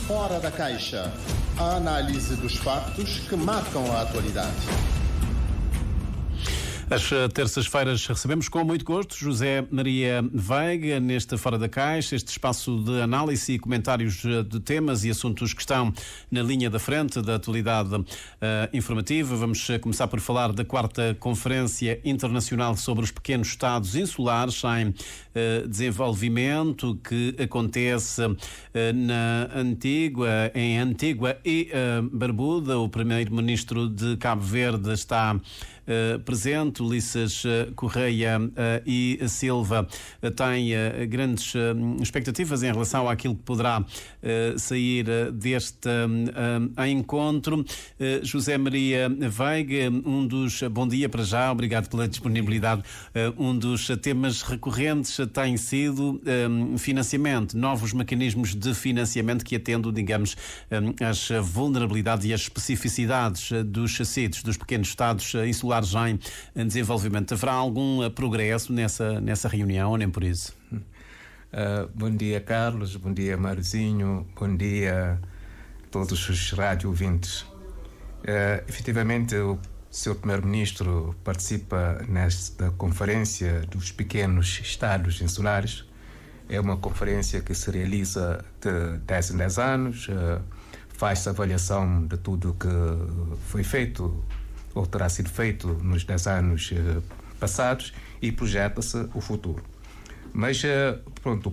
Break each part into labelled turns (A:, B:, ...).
A: Fora da Caixa. A análise dos factos que marcam a atualidade.
B: Às terças-feiras recebemos com muito gosto José Maria Veiga neste Fora da Caixa, este espaço de análise e comentários de temas e assuntos que estão na linha da frente da atualidade informativa. Vamos começar por falar da 4ª Conferência Internacional sobre os Pequenos Estados Insulares em Desenvolvimento, que acontece em Antígua e Barbuda. O primeiro-ministro de Cabo Verde está presente. Ulisses Correia e Silva tem grandes expectativas em relação àquilo que poderá sair deste encontro. José Maria Veiga, bom dia para já, obrigado pela disponibilidade. Um dos temas recorrentes tem sido financiamento, novos mecanismos de financiamento que atendam, digamos, às vulnerabilidades e às especificidades dos sítios, dos pequenos estados insulares em desenvolvimento. Haverá algum progresso nessa reunião ou nem por isso?
C: Bom dia, Carlos. Bom dia, Marzinho. Bom dia a todos os rádio ouvintes. Efetivamente, o Sr. Primeiro-Ministro participa nesta conferência dos pequenos estados insulares. É uma conferência que se realiza de 10 em 10 anos, faz-se avaliação de tudo que foi feito ou terá sido feito nos 10 anos passados e projeta-se o futuro. Mas, pronto,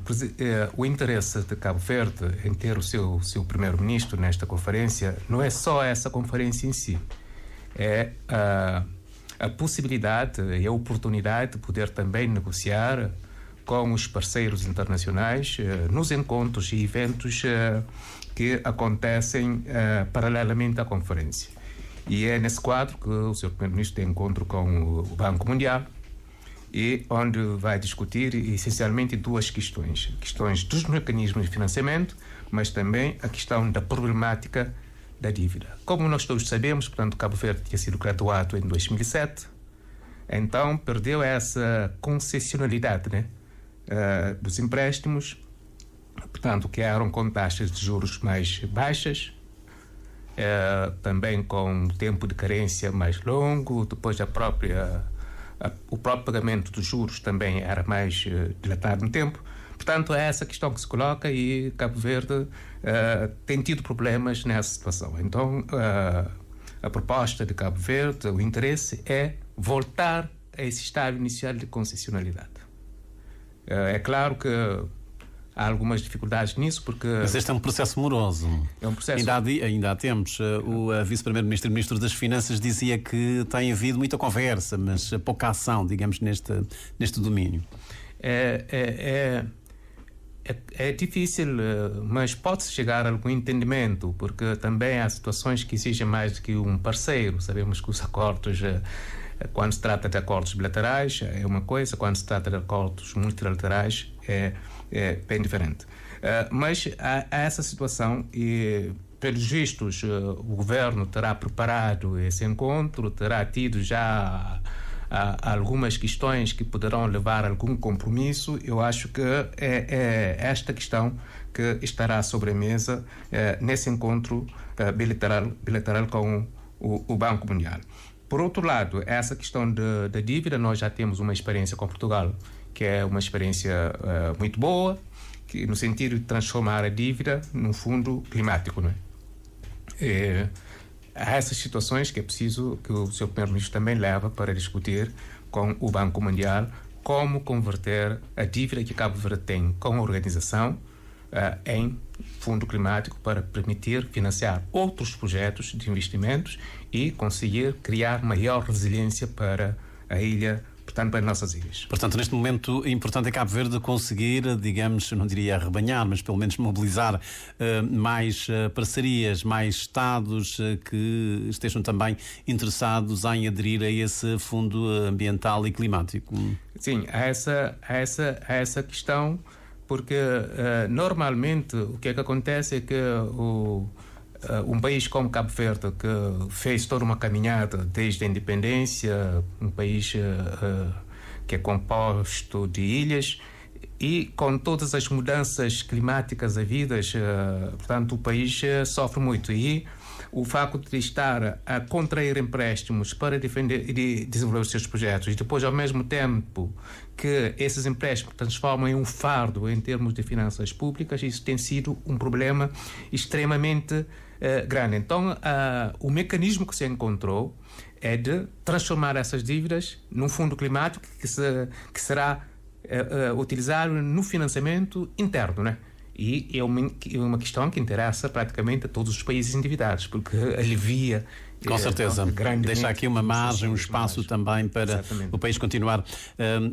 C: o interesse de Cabo Verde em ter o seu primeiro-ministro nesta conferência não é só essa conferência em si, é a possibilidade e a oportunidade de poder também negociar com os parceiros internacionais nos encontros e eventos que acontecem paralelamente à conferência. E é nesse quadro que o Sr. Primeiro-Ministro tem encontro com o Banco Mundial e onde vai discutir essencialmente duas questões. Questões dos mecanismos de financiamento, mas também a questão da problemática da dívida. Como nós todos sabemos, portanto, Cabo Verde tinha sido graduado em 2007, então perdeu essa concessionalidade, né, dos empréstimos, portanto, que eram com taxas de juros mais baixas, também com tempo de carência mais longo, depois o próprio pagamento dos juros também era mais dilatado no tempo. Portanto, é essa questão que se coloca e Cabo Verde tem tido problemas nessa situação. Então, a proposta de Cabo Verde, o interesse é voltar a esse estado inicial de concessionalidade. É claro que há algumas dificuldades nisso, porque...
B: Mas este é um processo moroso.
C: É um processo...
B: Ainda há tempos, o vice-primeiro-ministro e ministro das Finanças dizia que tem havido muita conversa, mas pouca ação, digamos, neste domínio.
C: É difícil, mas pode-se chegar a algum entendimento, porque também há situações que exigem mais do que um parceiro. Sabemos que os acordos, quando se trata de acordos bilaterais, é uma coisa, quando se trata de acordos multilaterais, é bem diferente. Mas há essa situação e, pelos vistos, o governo terá preparado esse encontro, terá tido já algumas questões que poderão levar a algum compromisso. Eu acho que é esta questão que estará sobre a mesa nesse encontro bilateral com o Banco Mundial. Por outro lado, essa questão da dívida, nós já temos uma experiência com Portugal, que é uma experiência muito boa, que, no sentido de transformar a dívida num fundo climático, não é? Há essas situações que é preciso que o Sr. Primeiro-Ministro também leva para discutir com o Banco Mundial como converter a dívida que Cabo Verde tem com a organização em fundo climático para permitir financiar outros projetos de investimentos e conseguir criar maior resiliência para a ilha, portanto, para as nossas ilhas.
B: Portanto, neste momento, é importante Cabo Verde conseguir, digamos, não diria arrebanhar, mas pelo menos mobilizar mais parcerias, mais Estados que estejam também interessados em aderir a esse fundo ambiental e climático.
C: Sim, há essa questão, porque normalmente o que é que acontece é que um país como Cabo Verde, que fez toda uma caminhada desde a independência, um país que é composto de ilhas, E com todas as mudanças climáticas havidas, portanto, o país sofre muito. E o facto de estar a contrair empréstimos para defender e desenvolver os seus projetos, e depois, ao mesmo tempo que esses empréstimos transformam em um fardo em termos de finanças públicas, isso tem sido um problema extremamente grande. Então, o mecanismo que se encontrou é de transformar essas dívidas num fundo climático que será utilizado no financiamento interno, né? E é uma questão que interessa praticamente a todos os países endividados, porque alivia.
B: Com certeza. Deixa aqui uma margem, um espaço também para Exatamente. O país continuar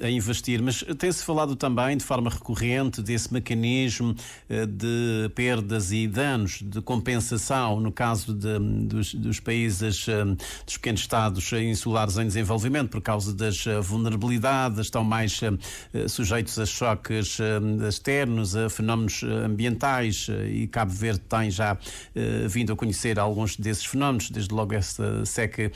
B: a investir. Mas tem-se falado também de forma recorrente desse mecanismo de perdas e danos, de compensação no caso dos países, dos pequenos estados insulares em desenvolvimento, por causa das vulnerabilidades, estão mais sujeitos a choques externos, a fenómenos ambientais, e Cabo Verde tem já vindo a conhecer alguns desses fenómenos, desde logo esta seca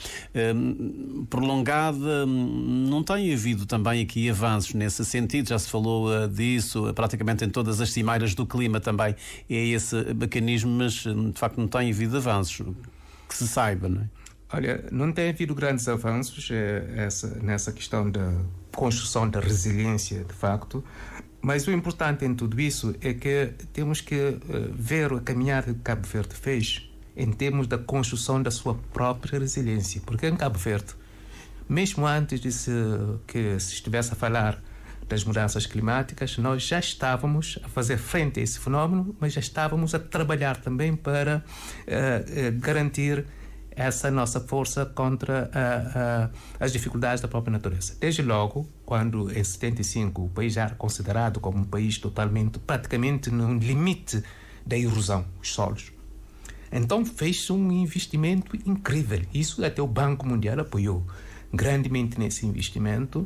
B: prolongada. Não tem havido também aqui avanços nesse sentido? Já se falou disso praticamente em todas as cimeiras do clima, também é esse mecanismo, mas de facto não tem havido avanços que se saiba, não é?
C: Olha, não tem havido grandes avanços nessa questão da construção da resiliência, de facto, mas o importante em tudo isso é que temos que ver a caminhada que Cabo Verde fez em termos da construção da sua própria resiliência. Porque em Cabo Verde, mesmo antes de que se estivesse a falar das mudanças climáticas, nós já estávamos a fazer frente a esse fenómeno, mas já estávamos a trabalhar também para garantir essa nossa força contra as dificuldades da própria natureza. Desde logo, quando em 75 o país já era considerado como um país praticamente no limite da erosão dos solos, então fez-se um investimento incrível. Isso até o Banco Mundial apoiou grandemente nesse investimento,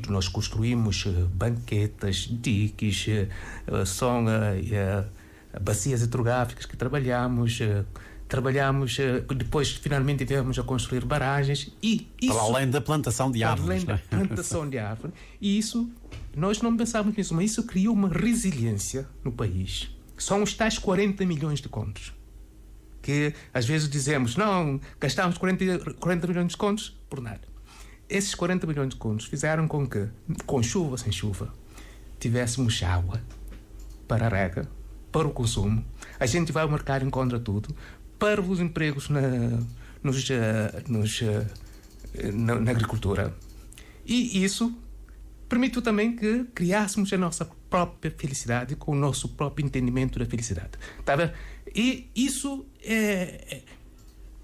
C: nós construímos banquetas, diques, bacias hidrográficas que trabalhamos, depois finalmente tivemos a construir barragens e isso,
B: para além da plantação de árvores.
C: Além da plantação de árvores. E isso, nós não pensávamos nisso, mas isso criou uma resiliência no país. São os tais 40 milhões de contos. Que às vezes dizemos, não, gastámos 40 milhões de contos por nada. Esses 40 milhões de contos fizeram com que, com chuva ou sem chuva, tivéssemos água para a rega, para o consumo. A gente vai ao mercado e encontra tudo. Para os empregos na agricultura. E isso permitiu também que criássemos a nossa própria felicidade com o nosso próprio entendimento da felicidade. Tá vendo? E isso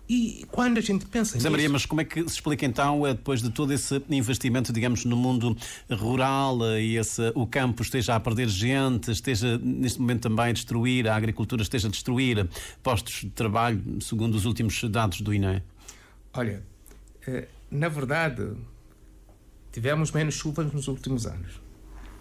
C: E quando a gente pensa
B: José Maria, mas como é que se explica então, depois de todo esse investimento, digamos, no mundo rural, e o campo esteja a perder gente, esteja neste momento também a destruir, a agricultura esteja a destruir postos de trabalho, segundo os últimos dados do INE?
C: Olha, na verdade, tivemos menos chuvas nos últimos anos,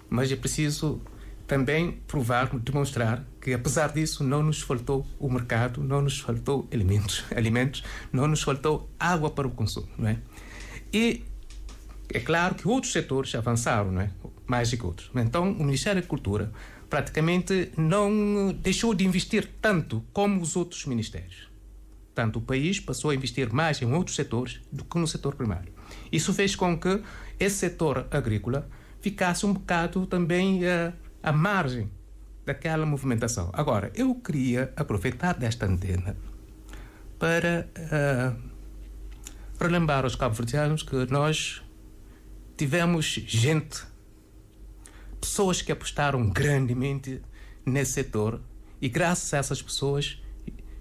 C: mas é preciso também provar, demonstrar que, apesar disso, não nos faltou o mercado, não nos faltou alimentos, não nos faltou água para o consumo, não é? E é claro que outros setores avançaram, não é? Mais do que outros. Então, o Ministério da Agricultura praticamente não deixou de investir tanto como os outros ministérios. Portanto, o país passou a investir mais em outros setores do que no setor primário. Isso fez com que esse setor agrícola ficasse um bocado também à margem daquela movimentação. Agora, eu queria aproveitar desta antena para lembrar aos cabo-verdianos que nós tivemos pessoas que apostaram grandemente nesse setor, e graças a essas pessoas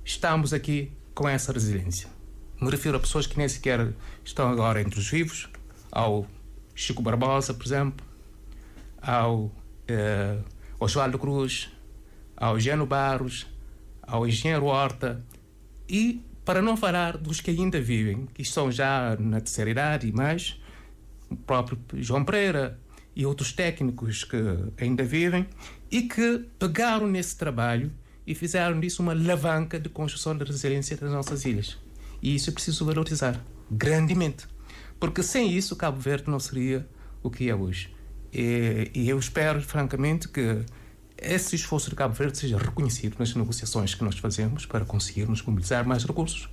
C: estamos aqui com essa resiliência. Me refiro a pessoas que nem sequer estão agora entre os vivos, ao Chico Barbosa, por exemplo, ao Oswaldo Cruz, ao Geno Barros, ao Engenheiro Horta, e para não falar dos que ainda vivem, que estão já na terceira idade e mais, o próprio João Pereira e outros técnicos que ainda vivem e que pegaram nesse trabalho e fizeram disso uma alavanca de construção da resiliência das nossas ilhas. E isso é preciso valorizar grandemente, porque sem isso Cabo Verde não seria o que é hoje. E eu espero, francamente, que esse esforço de Cabo Verde seja reconhecido nas negociações que nós fazemos para conseguirmos mobilizar mais recursos.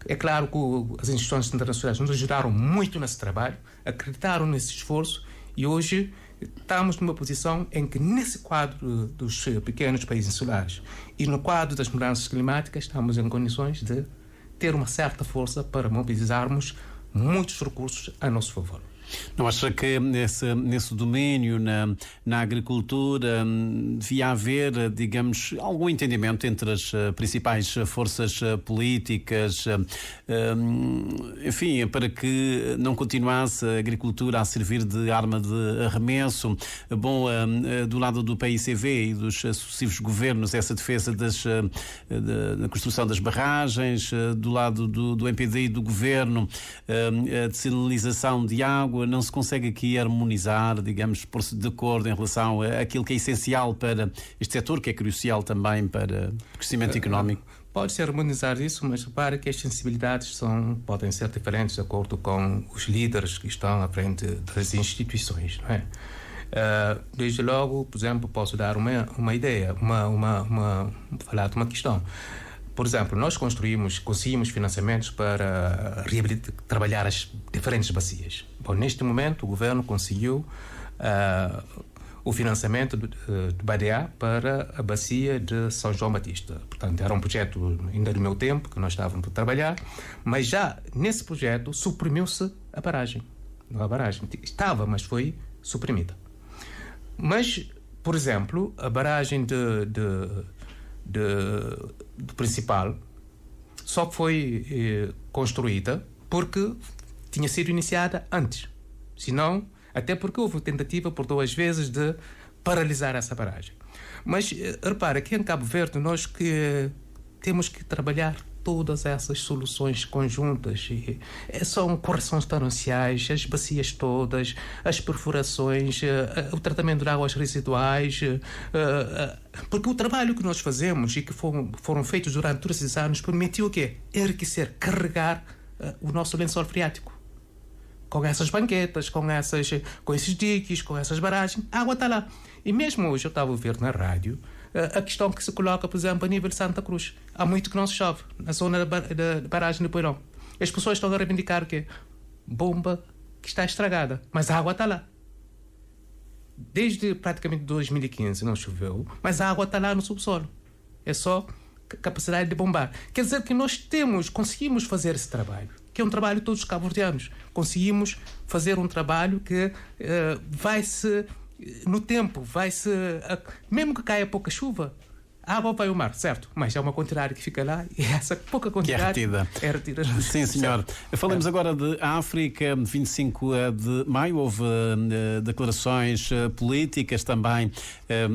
C: É claro que as instituições internacionais nos ajudaram muito nesse trabalho, acreditaram nesse esforço, e hoje estamos numa posição em que, nesse quadro dos pequenos países insulares e no quadro das mudanças climáticas, estamos em condições de ter uma certa força para mobilizarmos muitos recursos a nosso favor.
B: Não acha que nesse domínio, na agricultura, devia haver, digamos, algum entendimento entre as principais forças políticas, enfim, para que não continuasse a agricultura a servir de arma de arremesso? Bom, do lado do PICV e dos sucessivos governos, essa defesa da construção das barragens, do lado do MPD e do governo, a dessalinização de água. Não se consegue aqui harmonizar, digamos, pôr-se de acordo em relação àquilo que é essencial para este setor, que é crucial também para o crescimento económico?
C: Pode-se harmonizar isso, mas repare que as sensibilidades podem ser diferentes de acordo com os líderes que estão à frente das instituições, não é? Desde logo, por exemplo, posso dar uma ideia, falar de uma questão. Por exemplo, nós conseguimos financiamentos para trabalhar as diferentes bacias. Bom, neste momento, o governo conseguiu o financiamento de BADEA para a bacia de São João Batista. Portanto, era um projeto ainda do meu tempo, que nós estávamos a trabalhar, mas já nesse projeto suprimiu-se a barragem. Não a barragem. Estava, mas foi suprimida. Mas, por exemplo, a barragem do principal só foi construída porque tinha sido iniciada antes. Senão, até porque houve tentativa por 2 vezes de paralisar essa barragem. Mas repara, aqui em Cabo Verde nós temos que trabalhar todas essas soluções conjuntas. São correções torrenciais, as bacias todas, as perfurações, o tratamento de águas residuais, porque o trabalho que nós fazemos e que foram feitos durante todos esses anos permitiu o quê? Enriquecer, carregar o nosso lençol freático. Com essas banquetas, com esses diques, com essas barragens, a água está lá. E mesmo hoje eu estava a ver na rádio a questão que se coloca, por exemplo, a nível de Santa Cruz. Há muito que não se chove, na zona da barragem de Poirão. As pessoas estão a reivindicar o quê? Bomba que está estragada, mas a água está lá. Desde praticamente 2015 não choveu, mas a água está lá no subsolo. É só capacidade de bombar. Quer dizer que nós conseguimos fazer esse trabalho, que é um trabalho de todos os cabo-verdianos. Conseguimos fazer um trabalho que vai-se... No tempo, mesmo que caia pouca chuva, a água vai ao mar, certo? Mas é uma quantidade que fica lá e essa pouca quantidade é retida.
B: Sim, senhor. Falamos agora de África. 25 de maio houve declarações políticas também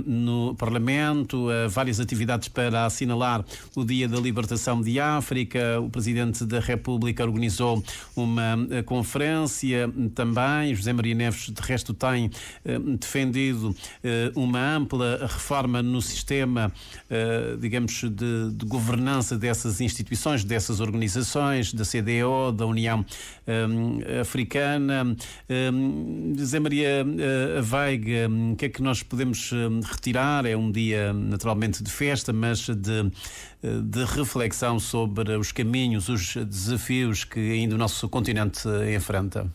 B: no Parlamento, várias atividades para assinalar o Dia da Libertação de África. O Presidente da República organizou uma conferência também. José Maria Neves, de resto, tem defendido uma ampla reforma no sistema, digamos, de governança dessas instituições, dessas organizações, da CDO, da União Africana. José Maria Veiga, o que é que nós podemos retirar? É um dia naturalmente de festa, mas de reflexão sobre os caminhos, os desafios que ainda o nosso continente enfrenta.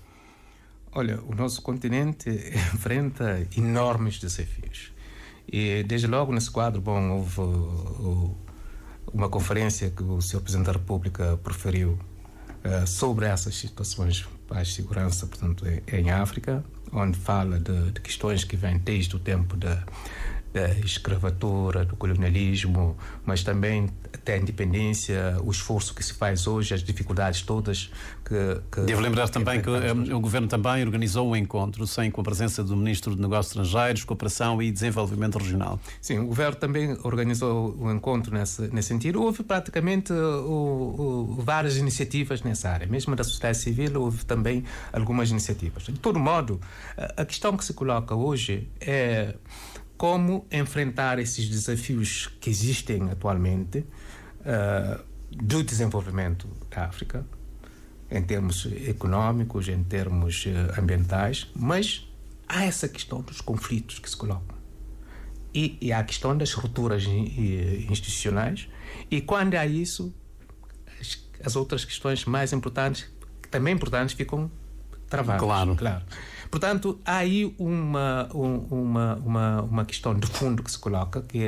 C: Olha, o nosso continente enfrenta enormes desafios. E desde logo nesse quadro, houve uma conferência que o Sr. Presidente da República proferiu sobre essas situações para a segurança, portanto, em África, onde fala de questões que vêm desde o tempo da escravatura, do colonialismo, mas também até a independência, o esforço que se faz hoje, as dificuldades todas que
B: devo lembrar também que o Governo também organizou um encontro com a presença do Ministro de Negócios Estrangeiros, Cooperação e Desenvolvimento Regional.
C: Sim, o Governo também organizou um encontro nesse sentido. Houve praticamente várias iniciativas nessa área. Mesmo da sociedade civil houve também algumas iniciativas. De todo modo, a questão que se coloca hoje é como enfrentar esses desafios que existem atualmente do desenvolvimento da África, em termos económicos, em termos ambientais, mas há essa questão dos conflitos que se colocam. E há a questão das rupturas institucionais. E quando há isso, as outras questões mais importantes, também importantes, ficam travadas.
B: Claro.
C: Portanto, há aí uma questão de fundo que se coloca, que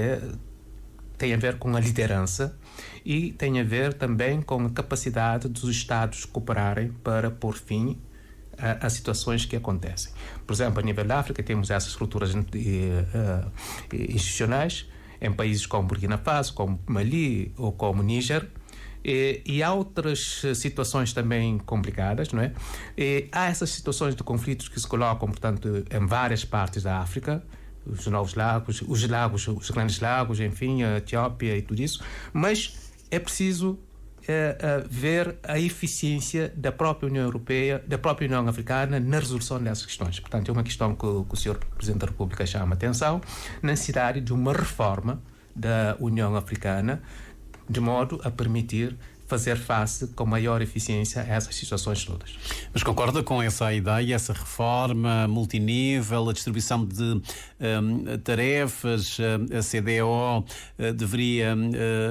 C: tem a ver com a liderança e tem a ver também com a capacidade dos Estados cooperarem para pôr fim a situações que acontecem. Por exemplo, a nível da África, temos essas estruturas institucionais em países como Burkina Faso, como Mali ou como Níger. E há outras situações também complicadas, não é? Há essas situações de conflitos que se colocam, portanto, em várias partes da África, os novos lagos, os grandes lagos, enfim, a Etiópia e tudo isso, mas é preciso ver a eficiência da própria União Europeia, da própria União Africana na resolução dessas questões. Portanto, é uma questão que o Sr. Presidente da República chama a atenção, na necessidade de uma reforma da União Africana, de modo a permitir fazer face com maior eficiência a essas situações todas.
B: Mas concorda com essa ideia, essa reforma multinível, a distribuição de tarefas, a CDO deveria,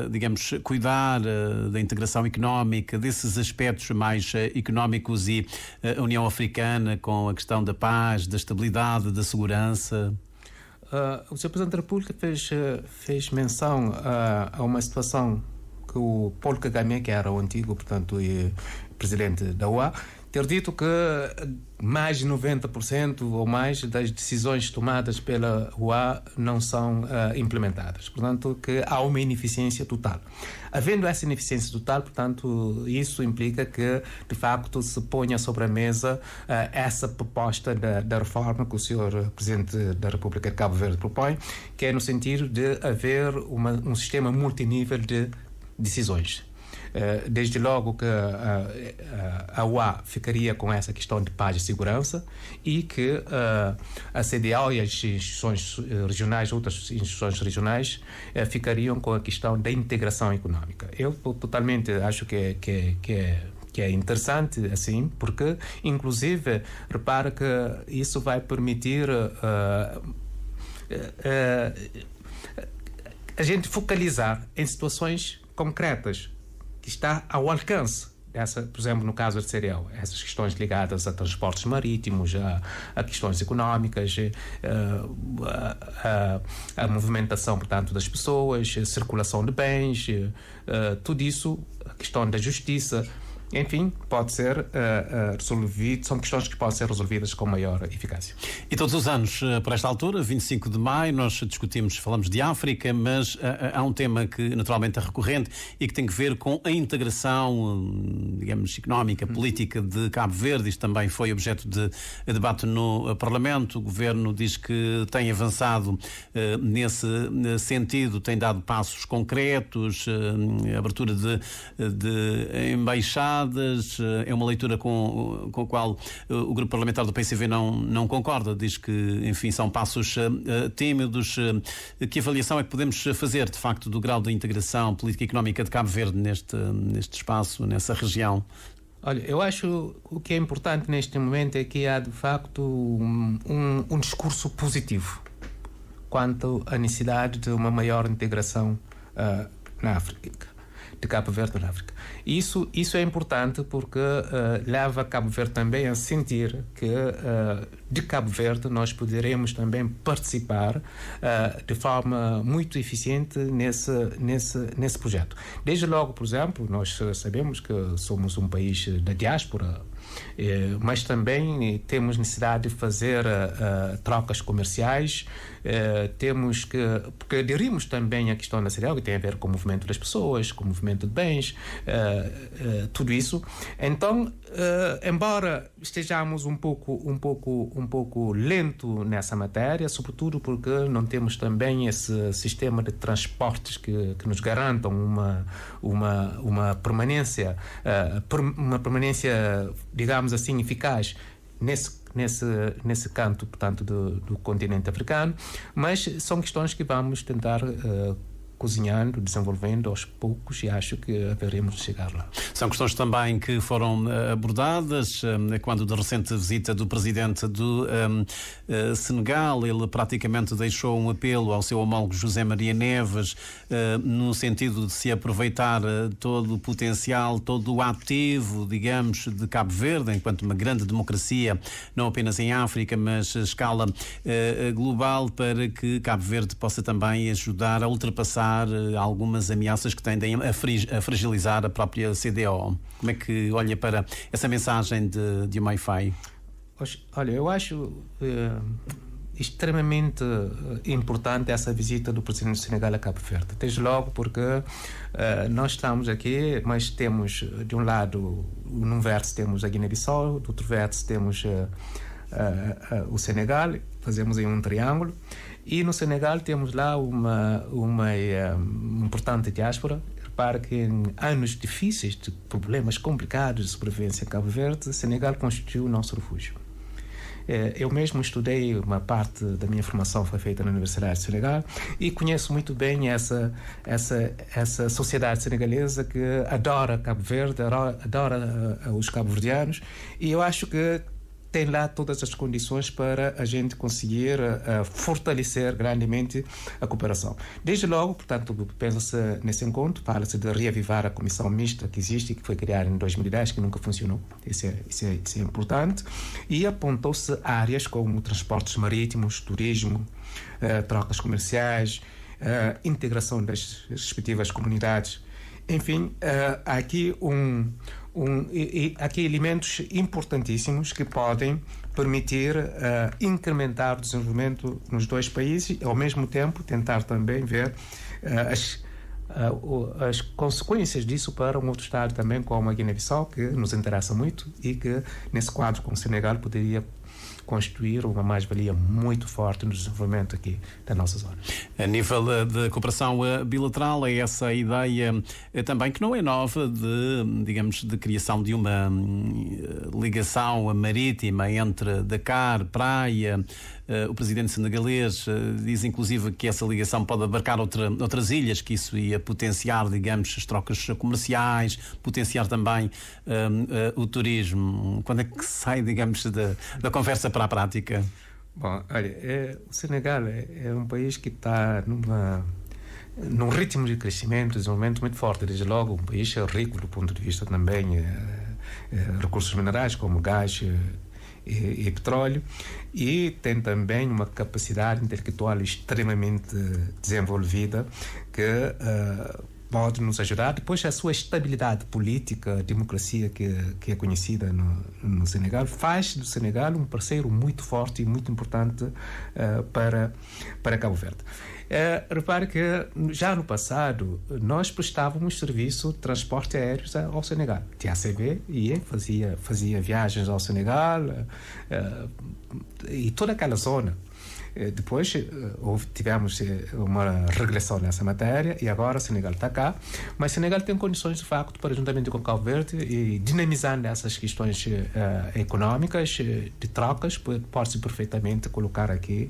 B: digamos, cuidar da integração económica, desses aspectos mais económicos, e a União Africana com a questão da paz, da estabilidade, da segurança?
C: O Sr. Presidente da República fez menção a uma situação que o Paul Kagame, que era o antigo, portanto, presidente da OA, ter dito que mais de 90% ou mais das decisões tomadas pela OA não são implementadas. Portanto, que há uma ineficiência total. Havendo essa ineficiência total, portanto, isso implica que, de facto, se ponha sobre a mesa essa proposta da reforma que o Sr. Presidente da República de Cabo Verde propõe, que é no sentido de haver um sistema multinível de decisões. Desde logo que a OA ficaria com essa questão de paz e segurança, e que a CDAO e as instituições regionais, outras instituições regionais, ficariam com a questão da integração económica. Eu totalmente acho que é interessante assim, porque inclusive repara que isso vai permitir a gente focalizar em situações concretas que está ao alcance dessa, por exemplo, no caso da CDAO, essas questões ligadas a transportes marítimos, a questões económicas, a movimentação, portanto, das pessoas, a circulação de bens, tudo isso, a questão da justiça. Enfim, pode ser resolvido, são questões que podem ser resolvidas com maior eficácia.
B: E todos os anos, por esta altura, 25 de maio, nós falamos de África, mas há um tema que naturalmente é recorrente e que tem que ver com a integração, digamos, económica, política de Cabo Verde. Isto também foi objeto de debate no Parlamento. O Governo diz que tem avançado nesse sentido, tem dado passos concretos, abertura de embaixadas. É uma leitura com a qual o grupo parlamentar do PCV não concorda. Diz que, enfim, são passos tímidos. Que avaliação é que podemos fazer, de facto, do grau de integração política e económica de Cabo Verde neste espaço, nessa região?
C: Olha, eu acho o que é importante neste momento é que há, de facto, um discurso positivo quanto à necessidade de uma maior integração na África, de Cabo Verde na África. Isso é importante porque leva Cabo Verde também a sentir que de Cabo Verde nós poderemos também participar de forma muito eficiente nesse projeto. Desde logo, por exemplo, nós sabemos que somos um país da diáspora, mas também temos necessidade de fazer trocas comerciais, porque aderimos também à questão da CDAO, que tem a ver com o movimento das pessoas, com o movimento de bens, tudo isso. Então, embora estejamos um pouco lento nessa matéria, sobretudo porque não temos também esse sistema de transportes que nos garantam uma permanência, digamos assim, eficaz nesse canto, portanto, do continente africano, mas são questões que vamos tentar cozinhando, desenvolvendo aos poucos, e acho que haveremos de chegar lá.
B: São questões também que foram abordadas quando da recente visita do presidente do Senegal. Ele praticamente deixou um apelo ao seu homólogo José Maria Neves no sentido de se aproveitar todo o potencial, todo o ativo, digamos, de Cabo Verde, enquanto uma grande democracia, não apenas em África, mas a escala global, para que Cabo Verde possa também ajudar a ultrapassar algumas ameaças que tendem a fragilizar a própria CEDEAO. Como é que olha para essa mensagem de Maifai?
C: Olha, eu acho extremamente importante essa visita do presidente do Senegal a Cabo Verde. Desde logo porque nós estamos aqui, mas temos, de um lado, num vértice temos a Guiné-Bissau, do outro vértice temos o Senegal, fazemos aí um triângulo, e no Senegal temos lá uma importante diáspora. Repara que em anos difíceis, de problemas complicados de sobrevivência em Cabo Verde, o Senegal constituiu o nosso refúgio. Eu mesmo estudei, uma parte da minha formação foi feita na Universidade de Senegal, e conheço muito bem essa sociedade senegalesa que adora Cabo Verde, adora os cabo-verdianos, e eu acho que tem lá todas as condições para a gente conseguir fortalecer grandemente a cooperação. Desde logo, portanto, pensa-se nesse encontro, fala-se de reavivar a comissão mista que existe e que foi criada em 2010, que nunca funcionou. Isso é importante. E apontou-se áreas como transportes marítimos, turismo, trocas comerciais, integração das respectivas comunidades. Enfim, há aqui aqui elementos importantíssimos que podem permitir incrementar o desenvolvimento nos dois países e, ao mesmo tempo, tentar também ver as consequências disso para um outro Estado também, como a Guiné-Bissau, que nos interessa muito e que, nesse quadro com o Senegal, poderia constituir uma mais-valia muito forte no desenvolvimento aqui da nossa zona.
B: A nível de cooperação bilateral, é essa a ideia também, que não é nova, de criação de uma ligação marítima entre Dakar, Praia. O presidente senegalês diz inclusive que essa ligação pode abarcar outras ilhas, que isso ia potenciar, digamos, as trocas comerciais, potenciar também o turismo. Quando é que sai, digamos, da conversa para a prática?
C: Bom, olha, o Senegal é um país que está num ritmo de crescimento, desenvolvimento muito forte. Desde logo, um país rico do ponto de vista também recursos minerais como gás e petróleo, e tem também uma capacidade intelectual extremamente desenvolvida que pode nos ajudar. Depois, a sua estabilidade política, a democracia que é conhecida no Senegal, faz do Senegal um parceiro muito forte e muito importante para Cabo Verde. Repare que já no passado nós prestávamos serviço de transporte aéreo ao Senegal. TACV fazia viagens ao Senegal e toda aquela zona. Depois tivemos uma regressão nessa matéria e agora o Senegal está cá, mas o Senegal tem condições de facto para, juntamente com o Cabo Verde, e dinamizando essas questões económicas de trocas, pode-se perfeitamente colocar aqui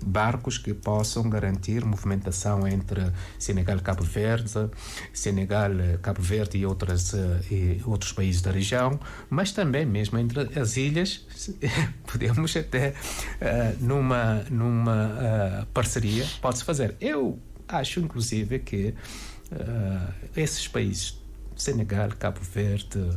C: barcos que possam garantir movimentação entre Senegal e Cabo Verde, Senegal, Cabo Verde e outros países da região, mas também mesmo entre as ilhas. Podemos até numa parceria pode-se fazer. Eu acho inclusive que esses países, Senegal, Cabo Verde,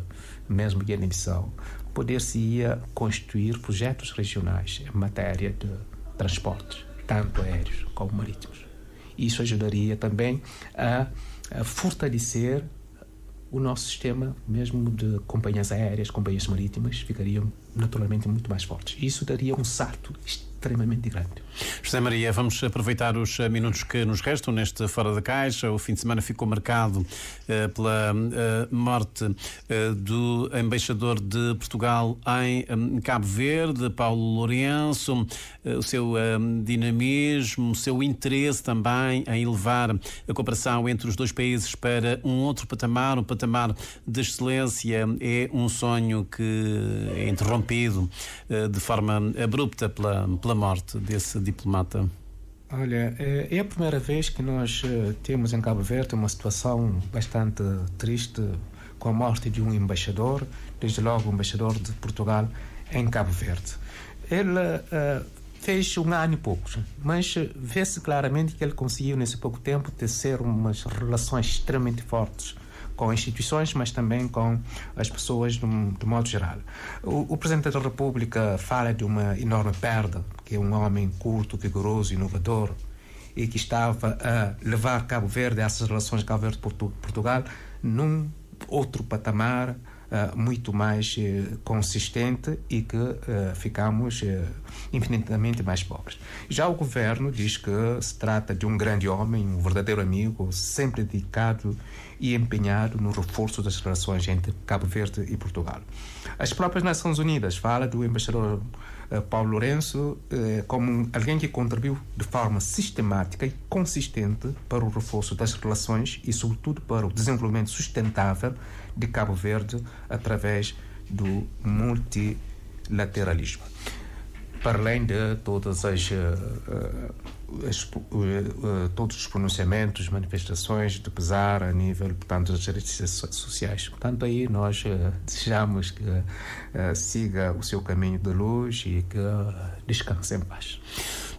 C: mesmo Guiné-Bissau, poder-se-ia constituir projetos regionais em matéria de transportes, tanto aéreos como marítimos. Isso ajudaria também a fortalecer o nosso sistema mesmo de companhias aéreas, companhias marítimas, ficariam naturalmente muito mais fortes. Isso daria um salto extremamente grande.
B: José Maria, vamos aproveitar os minutos que nos restam neste Fora da Caixa. O fim de semana ficou marcado pela morte do embaixador de Portugal em Cabo Verde, Paulo Lourenço. O seu dinamismo, o seu interesse também em elevar a cooperação entre os dois países para um outro patamar, um patamar de excelência, é um sonho que é interrompido de forma abrupta pela morte desse diplomata.
C: Olha, é a primeira vez que nós temos em Cabo Verde uma situação bastante triste com a morte de um embaixador, desde logo o embaixador de Portugal em Cabo Verde. Ele fez um ano e pouco, mas vê-se claramente que ele conseguiu nesse pouco tempo tecer umas relações extremamente fortes com instituições, mas também com as pessoas de modo geral. O Presidente da República fala de uma enorme perda, que é um homem culto, vigoroso, inovador, e que estava a levar Cabo Verde, essas relações Cabo Verde-Portugal, num outro patamar muito mais consistente e que ficamos infinitamente mais pobres. Já o governo diz que se trata de um grande homem, um verdadeiro amigo, sempre dedicado e empenhado no reforço das relações entre Cabo Verde e Portugal. As próprias Nações Unidas falam do embaixador Paulo Lourenço como alguém que contribuiu de forma sistemática e consistente para o reforço das relações e, sobretudo, para o desenvolvimento sustentável de Cabo Verde através do multilateralismo. Para além de todos os pronunciamentos, manifestações de pesar a nível, portanto, das redes sociais. Portanto, aí nós desejamos que siga o seu caminho de luz e que descanse em paz.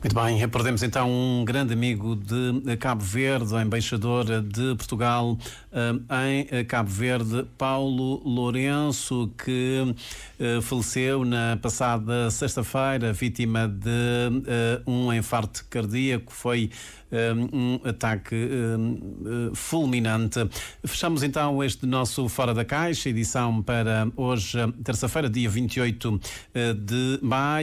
B: Muito bem, perdemos então um grande amigo de Cabo Verde, o embaixador de Portugal em Cabo Verde, Paulo Lourenço, que faleceu na passada sexta-feira, vítima de um infarto cardíaco. Foi um ataque fulminante. Fechamos então este nosso Fora da Caixa, edição para hoje, terça-feira, dia 28 de maio.